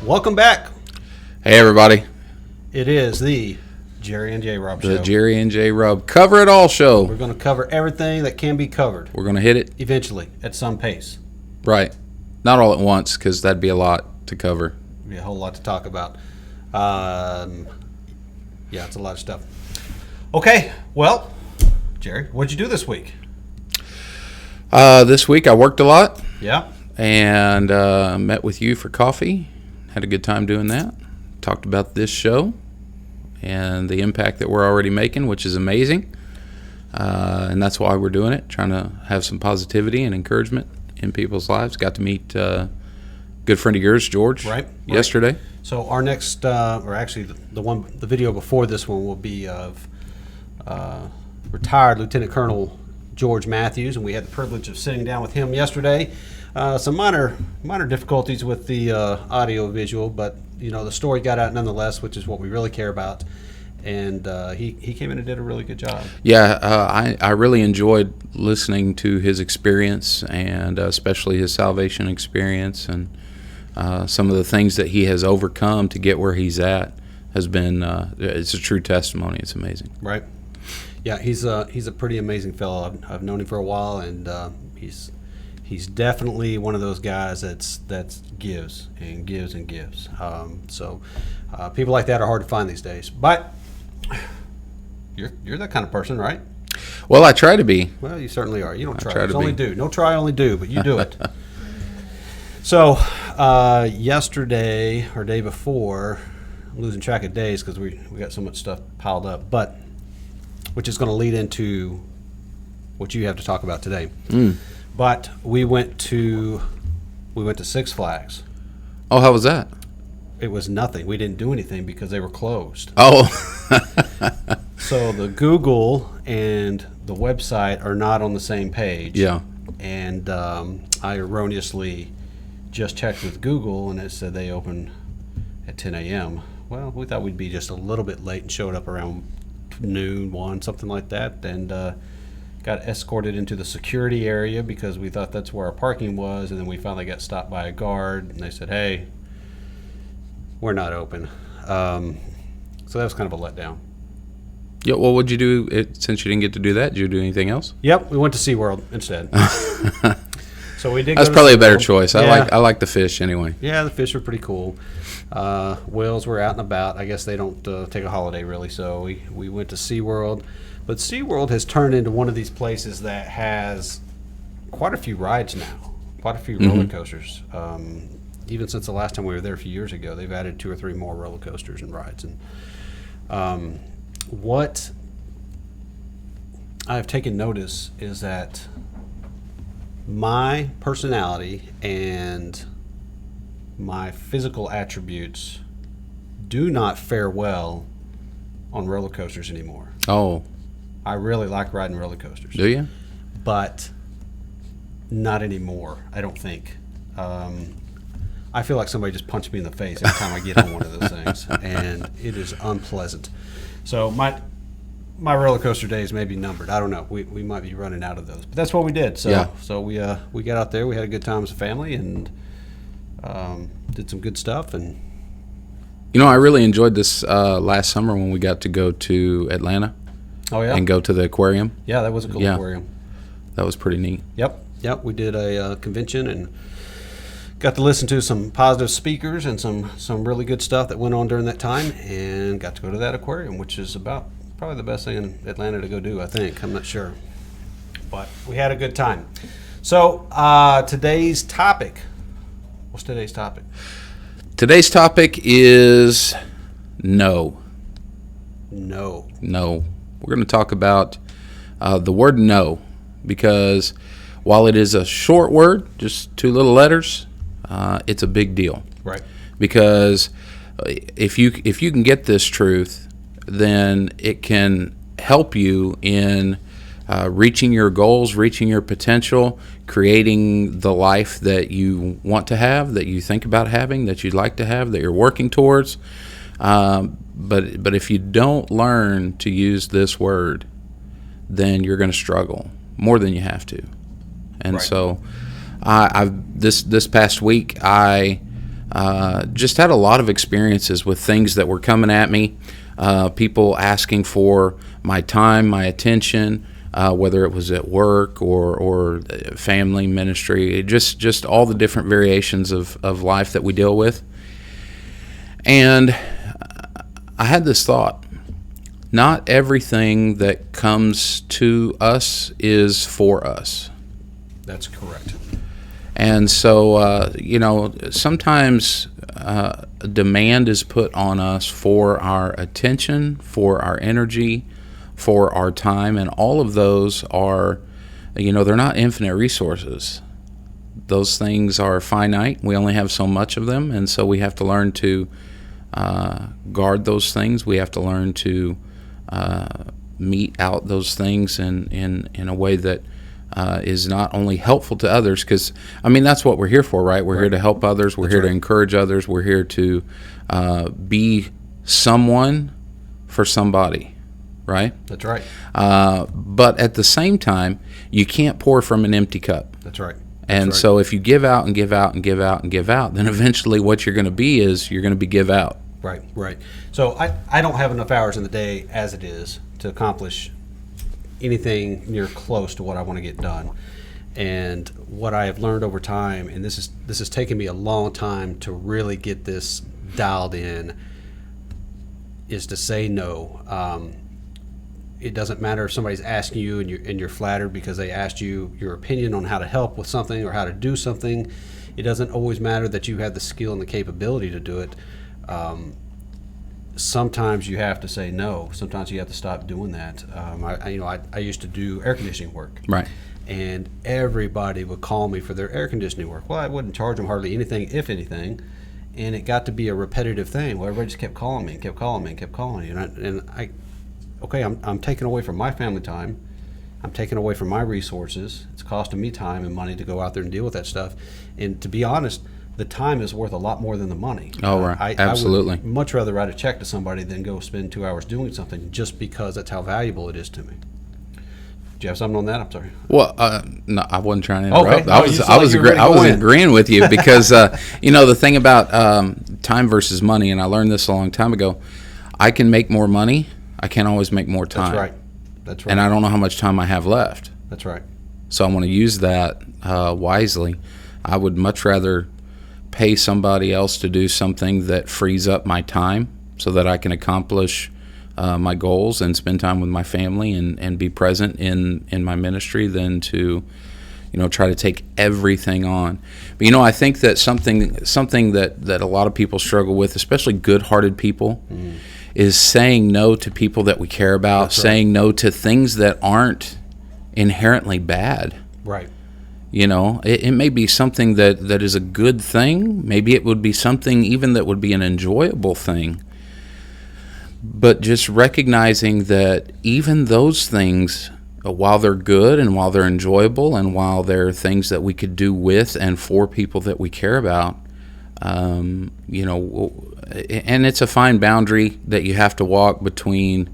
Welcome back. Hey, everybody. It is the Jerry and J. Rub Show. The Jerry and J. Rub Cover It All Show. We're going to cover everything that can be covered. We're going to hit it. Eventually, at some pace. Right. Not all at once, because that'd be a lot to cover. Be a whole lot to talk about. Yeah, it's a lot of stuff. Okay, well, Jerry, what'd you do this week? This week I worked a lot. Yeah. And met with you for coffee. Had a good time doing that. Talked about this show and the impact that we're already making, which is amazing. And that's why we're doing it, trying to have some positivity and encouragement in people's lives. Got to meet a good friend of yours, George, yesterday. So our next, or actually the video before this one will be of retired Lieutenant Colonel George Matthews, and we had the privilege of sitting down with him yesterday. Some minor difficulties with the audio visual, but the story got out nonetheless, which is what we really care about. And he came in and did a really good job. Yeah, I really enjoyed listening to his experience, and especially his salvation experience, and some of the things that he has overcome to get where he's at has been it's a true testimony. It's amazing. Right. Yeah, he's a pretty amazing fellow. I've known him for a while, and he's definitely one of those guys that gives and gives and gives. So people like that are hard to find these days. But you're that kind of person, right? Well, I try to be. Well, you certainly are. You don't try. Try to only be. do. No try, only do. But you do it. So yesterday or day before, I'm losing track of days because we got so much stuff piled up. But which is going to lead into what you have to talk about today. But we went to Six Flags. Oh, how was that? It was nothing. We didn't do anything because they were closed. Oh. So the Google and the website are not on the same page. Yeah. And I erroneously just checked with Google, and it said they open at 10 a.m. Well, we thought we'd be just a little bit late and showed up around noon, 1, something like that, and got escorted into the security area because we thought that's where our parking was, and then we finally got stopped by a guard, and they said, hey, we're not open. So that was kind of a letdown. Yeah, well, what'd you do since you didn't get to do that? Did you do anything else? Yep, we went to SeaWorld instead. So we did. That's probably a better choice. I like the fish anyway. Yeah, the fish are pretty cool. Whales were out and about. I guess they don't take a holiday really, so we went to SeaWorld. But SeaWorld has turned into one of these places that has quite a few rides now, quite a few roller coasters. Even since the last time we were there a few years ago, they've added 2 or 3 more roller coasters and rides. And what I've taken notice is that my personality and my physical attributes do not fare well on roller coasters anymore. Oh. I really like riding roller coasters. Do you? But not anymore, I don't think. I feel like somebody just punched me in the face every time I get on one of those things, and it is unpleasant. So my roller coaster days may be numbered. I don't know. We might be running out of those, but that's what we did. So yeah. So we got out there. We had a good time as a family, and did some good stuff. And I really enjoyed this last summer when we got to go to Atlanta. Oh yeah. And go to the aquarium. Yeah, that was a cool aquarium. That was pretty neat. Yep. We did a convention and got to listen to some positive speakers and some really good stuff that went on during that time, and got to go to that aquarium, which is about probably the best thing in Atlanta to go do, I think. I'm not sure. But we had a good time. So today's topic. What's today's topic? Today's topic is no. No. No. We're going to talk about the word no, because while it is a short word, just 2 little letters, it's a big deal. Right. Because if you can get this truth, then it can help you in reaching your goals, reaching your potential, creating the life that you want to have, that you think about having, that you'd like to have, that you're working towards. But if you don't learn to use this word, then you're going to struggle more than you have to. And Right. so, this past week I just had a lot of experiences with things that were coming at me, people asking for my time, my attention, whether it was at work or family, ministry, just all the different variations of life that we deal with. And I had this thought: not everything that comes to us is for us. That's correct. And so, sometimes demand is put on us for our attention, for our energy, for our time, and all of those are, they're not infinite resources. Those things are finite. We only have so much of them, and so we have to learn to guard those things. We have to learn to mete out those things in a way that is not only helpful to others, because that's what we're here for, right? We're here to help others. We're here to encourage others. We're here to be someone for somebody, right? That's right. But at the same time, you can't pour from an empty cup. That's right. And so if you give out and give out and give out and give out, then eventually what you're going to be is you're going to be give out. Right, right. So I don't have enough hours in the day as it is to accomplish anything near close to what I want to get done. And what I have learned over time, and this has taken me a long time to really get this dialed in, is to say no. It doesn't matter if somebody's asking you and you're flattered because they asked you your opinion on how to help with something or how to do something. It doesn't always matter that you have the skill and the capability to do it. Sometimes you have to say no. Sometimes you have to stop doing that. I used to do air conditioning work. Right. And everybody would call me for their air conditioning work. Well, I wouldn't charge them hardly anything, if anything. And it got to be a repetitive thing. Well, everybody just kept calling me and kept calling me and kept calling me. I'm taking away from my family time. I'm taking away from my resources. It's costing me time and money to go out there and deal with that stuff. And to be honest, the time is worth a lot more than the money. Oh, right. Absolutely. I would much rather write a check to somebody than go spend 2 hours doing something just because that's how valuable it is to me. Do you have something on that? I'm sorry. Well, no, I wasn't trying to interrupt. Okay. I was agreeing with you because the thing about time versus money, and I learned this a long time ago. I can make more money. I can't always make more time. That's right. And I don't know how much time I have left. That's right. So I want to use that wisely. I would much rather pay somebody else to do something that frees up my time so that I can accomplish my goals and spend time with my family and be present in my ministry than to try to take everything on. But I think that something that a lot of people struggle with, especially good-hearted people, is saying no to people that we care about. That's saying no to things that aren't inherently bad. Right. It may be something that is a good thing. Maybe it would be something even that would be an enjoyable thing. But just recognizing that even those things, while they're good and while they're enjoyable and while they're things that we could do with and for people that we care about, and it's a fine boundary that you have to walk between,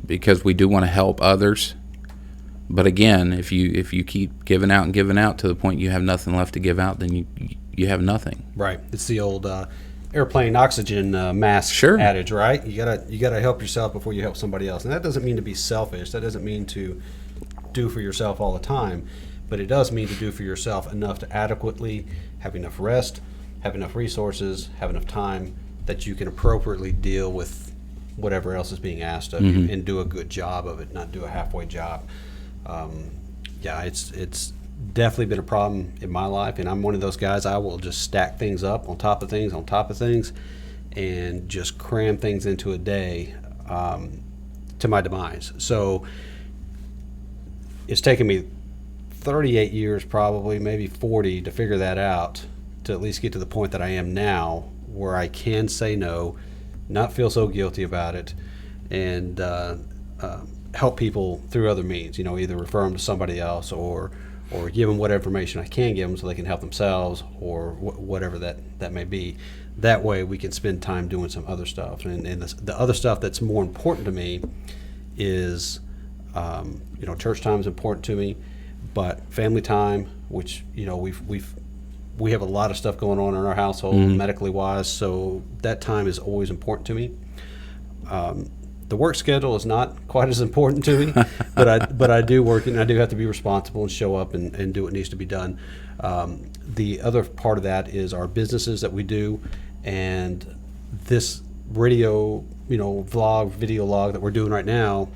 because we do want to help others. But again, if you keep giving out and giving out to the point you have nothing left to give out, then you have nothing. Right. It's the old airplane oxygen mask adage, right? You gotta help yourself before you help somebody else, and that doesn't mean to be selfish. That doesn't mean to do for yourself all the time, but it does mean to do for yourself enough to adequately have enough rest, have enough resources, have enough time that you can appropriately deal with whatever else is being asked of you and do a good job of it, not do a halfway job. It's definitely been a problem in my life, and I'm one of those guys. I will just stack things up on top of things on top of things and just cram things into a day to my demise. So it's taken me 38 years, probably maybe 40, to figure that out, to at least get to the point that I am now, where I can say no, not feel so guilty about it, and help people through other means. Either refer them to somebody else, or give them what information I can give them so they can help themselves, or whatever that may be. That way we can spend time doing some other stuff. And the other stuff that's more important to me is, church time is important to me, but family time, which, we have a lot of stuff going on in our household, medically wise, so that time is always important to me. The work schedule is not quite as important to me, but I do work, and I do have to be responsible and show up and do what needs to be done. The other part of that is our businesses that we do, and this radio, vlog, video log that we're doing right now.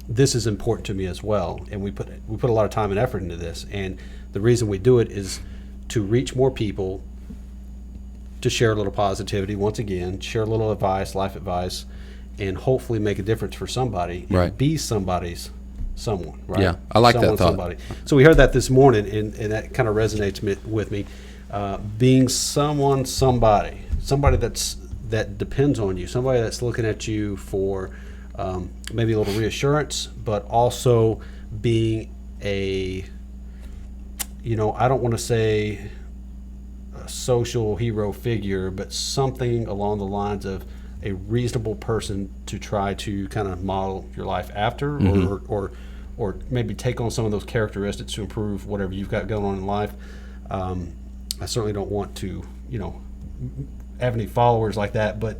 This is important to me as well, and we put a lot of time and effort into this. And the reason we do it is to reach more people, to share a little positivity. Once again, share a little advice, life advice, and hopefully make a difference for somebody, and right. be somebody's someone, right? Yeah, I like someone, that thought. Somebody. So we heard that this morning, and that kind of resonates with me. Being somebody that depends on you, somebody that's looking at you for maybe a little reassurance, but also being I don't want to say a social hero figure, but something along the lines of a reasonable person to try to kind of model your life after, or maybe take on some of those characteristics to improve whatever you've got going on in life. I certainly don't want to, have any followers like that, but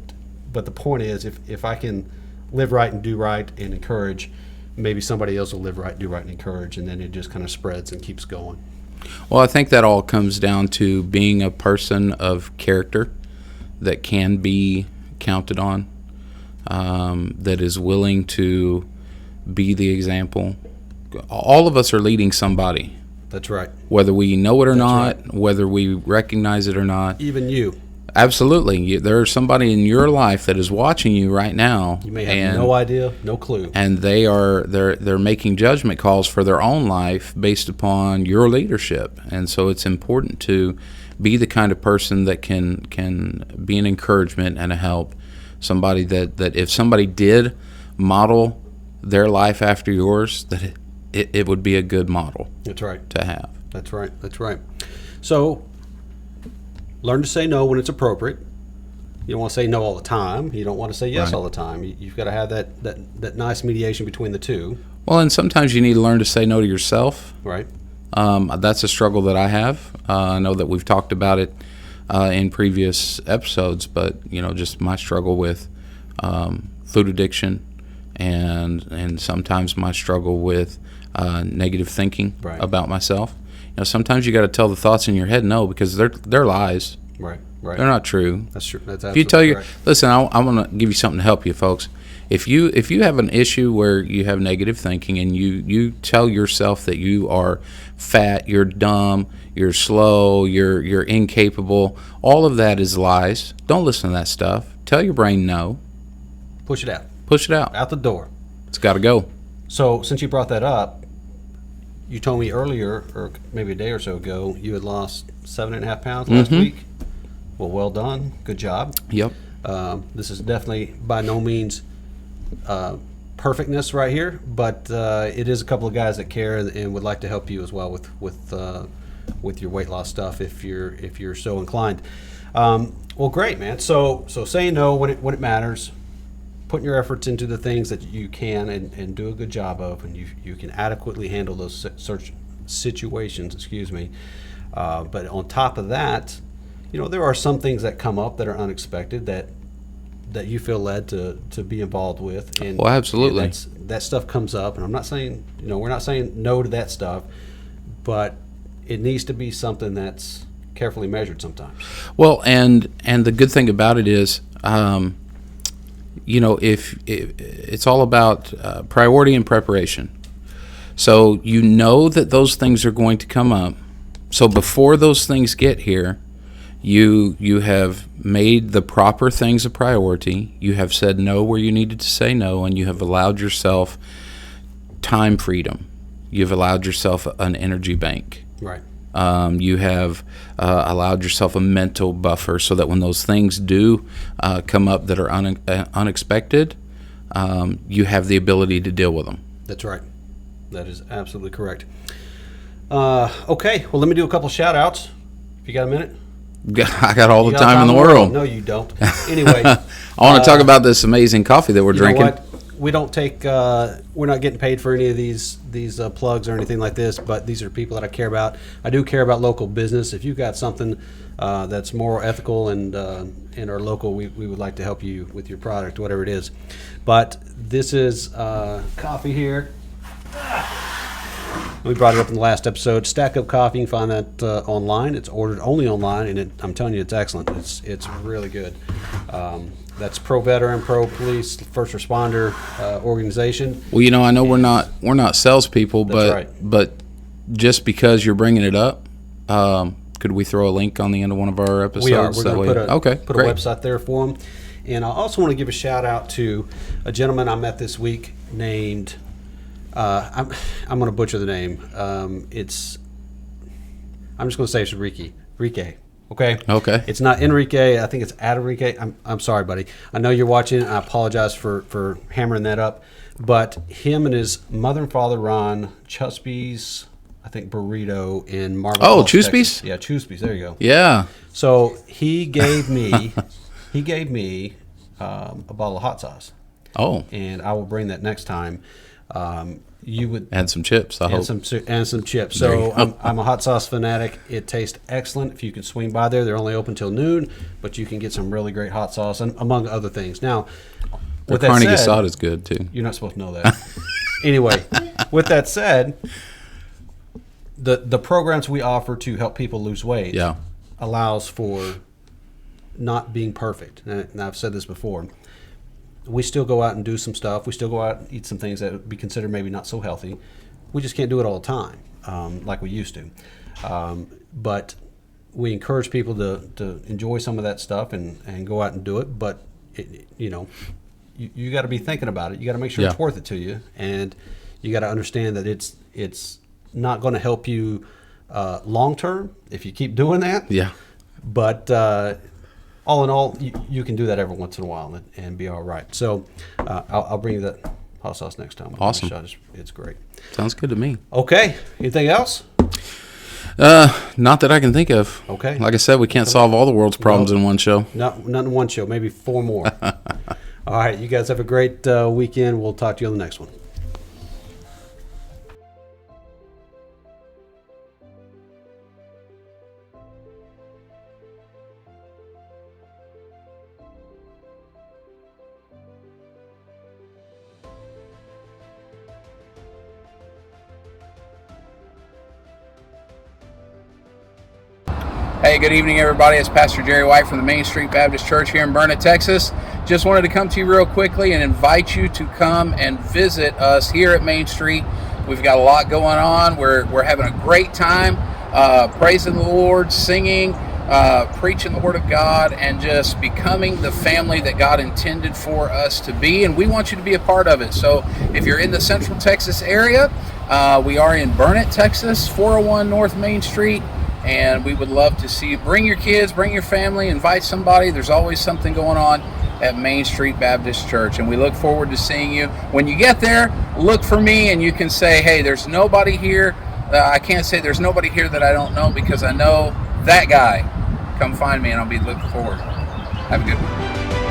the point is, if I can live right and do right and encourage, maybe somebody else will live right, do right, and encourage, and then it just kind of spreads and keeps going. Well, I think that all comes down to being a person of character that can be counted on, that is willing to be the example. All of us are leading somebody. That's right. Whether we know it or That's not, right. Whether we recognize it or not. Even you. Absolutely. There's somebody in your life that is watching you right now. You may have no idea, no clue. And they're making judgment calls for their own life based upon your leadership. And so it's important to be the kind of person that can be an encouragement and a help. Somebody that if somebody did model their life after yours, that it would be a good model. That's right. To have. That's right. That's right. So learn to say no when it's appropriate. You don't want to say no all the time. You don't want to say yes Right. all the time. You've got to have that nice mediation between the two. Well, and sometimes you need to learn to say no to yourself. Right. That's a struggle that I have. I know that we've talked about it in previous episodes, but just my struggle with food addiction, and sometimes my struggle with negative thinking Right. about myself. Sometimes you got to tell the thoughts in your head no, because they're lies. Right. Right. They're not true. That's true. That's If you tell absolutely right. listen, I'm going to give you something to help you, folks. If you have an issue where you have negative thinking and you tell yourself that you are fat, you're dumb, you're slow, you're incapable, all of that is lies. Don't listen to that stuff. Tell your brain no. Push it out. Push it out. Out the door. It's got to go. So since you brought that up, you told me earlier, or maybe a day or so ago, you had lost 7.5 pounds last week. Well done. Good job. Yep. This is definitely by no means perfectness right here, but it is a couple of guys that care and would like to help you as well with your weight loss stuff if you're so inclined. Well, great, man. So saying no when it matters, putting your efforts into the things that you can and do a good job of, and you can adequately handle those search situations. But on top of that, there are some things that come up that are unexpected that you feel led to be involved with. And, Well, absolutely. and that stuff comes up, and I'm not saying, we're not saying no to that stuff, but it needs to be something that's carefully measured sometimes. Well, and the good thing about it is, if it's all about priority and preparation. So that those things are going to come up. So before those things get here, you have made the proper things a priority. You have said no where you needed to say no, and you have allowed yourself time freedom. You've allowed yourself an energy bank. Right. You have allowed yourself a mental buffer so that when those things do come up that are unexpected, you have the ability to deal with them. That's right. That is absolutely correct. Okay, well, let me do a couple shout-outs, if you got a minute. I got all the time in the world. No, you don't. Anyway. I want to talk about this amazing coffee that we're drinking. You know what? We don't take, we're not getting paid for any of these plugs or anything like this, but these are people that I care about. I do care about local business. If you've got something that's more ethical and are local, we would like to help you with your product, whatever it is. But this is coffee here. We brought it up in the last episode. Stack Up Coffee. You can find that online. It's ordered only online, and I'm telling you, it's excellent. It's really good. That's pro veteran, pro police, first responder organization. Well, you know, I know we're not salespeople, but just because you're bringing it up, could we throw a link on the end of one of our episodes? We are. We're going to put a great. website there for them. And I also want to give a shout out to a gentleman I met this week named. I'm going to butcher the name. I'm just going to say it's Enrique. Okay. It's not Enrique. I think it's Enrique. I'm sorry, buddy. I know you're watching. I apologize for hammering that up. But him and his mother and father run Chuspy's, I think, burrito in Marble. Oh, Chuspy's? Yeah, Chuspy's. There you go. Yeah. So he gave me a bottle of hot sauce. Oh. And I will bring that next time. You would add some chips. I hope. And some chips. So I'm a hot sauce fanatic. It tastes excellent. If you can swing by there, they're only open till noon, but you can get some really great hot sauce, and among other things. Now, the carne asada is good too. You're not supposed to know that. Anyway, with that said, the programs we offer to help people lose weight allows for not being perfect. And I've said this before. We still go out and do some stuff. We still go out and eat some things that would be considered maybe not so healthy. We just can't do it all the time like we used to. But we encourage people to enjoy some of that stuff and go out and do it. But, you got to be thinking about it. You got to make sure it's worth it to you. And you got to understand that it's not going to help you long term if you keep doing that. Yeah. But all in all, you can do that every once in a while and be all right. So I'll bring you that hot sauce next time. Awesome. It's great. Sounds good to me. Okay. Anything else? Not that I can think of. Okay. Like I said, we can't solve all the world's problems in one show. Not in one show. Maybe 4 more. All right. You guys have a great weekend. We'll talk to you on the next one. Hey, good evening, everybody. It's Pastor Jerry White from the Main Street Baptist Church here in Burnett, Texas. Just wanted to come to you real quickly and invite you to come and visit us here at Main Street. We've got a lot going on. We're having a great time praising the Lord, singing, preaching the Word of God, and just becoming the family that God intended for us to be. And we want you to be a part of it. So if you're in the Central Texas area, we are in Burnett, Texas, 401 North Main Street. And we would love to see you. Bring your kids, bring your family, invite somebody. There's always something going on at Main Street Baptist Church. And we look forward to seeing you. When you get there, look for me and you can say, hey, there's nobody here. I can't say there's nobody here that I don't know because I know that guy. Come find me and I'll be looking forward. Have a good one.